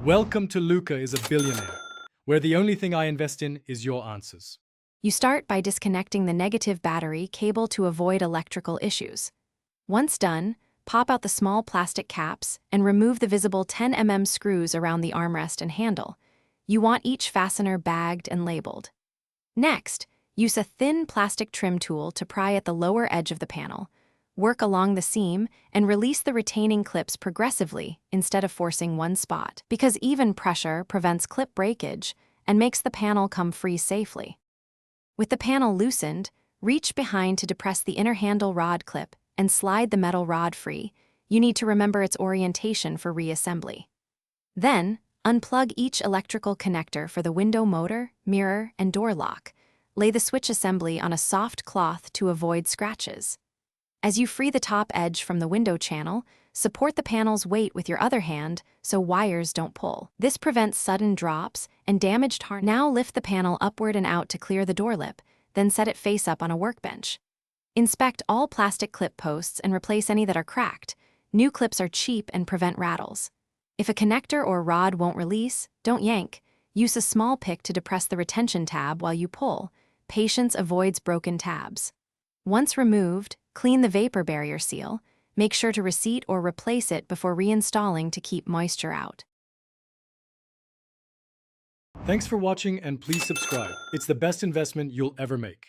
Welcome to Luca is a Billionaire, where the only thing I invest in is your answers. You start by disconnecting the negative battery cable to avoid electrical issues. Once done, pop out the small plastic caps and remove the visible 10 mm screws around the armrest and handle. You want each fastener bagged and labeled. Next, use a thin plastic trim tool to pry at the lower edge of the panel. Work along the seam and release the retaining clips progressively instead of forcing one spot, because even pressure prevents clip breakage and makes the panel come free safely. With the panel loosened, reach behind to depress the inner handle rod clip and slide the metal rod free. You need to remember its orientation for reassembly. Then, unplug each electrical connector for the window motor, mirror, and door lock. Lay the switch assembly on a soft cloth to avoid scratches. As you free the top edge from the window channel, support the panel's weight with your other hand so wires don't pull. This prevents sudden drops and damaged harness. Now lift the panel upward and out to clear the door lip, then set it face up on a workbench. Inspect all plastic clip posts and replace any that are cracked. New clips are cheap and prevent rattles. If a connector or rod won't release, don't yank. Use a small pick to depress the retention tab while you pull. Patience avoids broken tabs. Once removed, clean the vapor barrier seal. Make sure to reseat or replace it before reinstalling to keep moisture out. Thanks for watching and please subscribe. It's the best investment you'll ever make.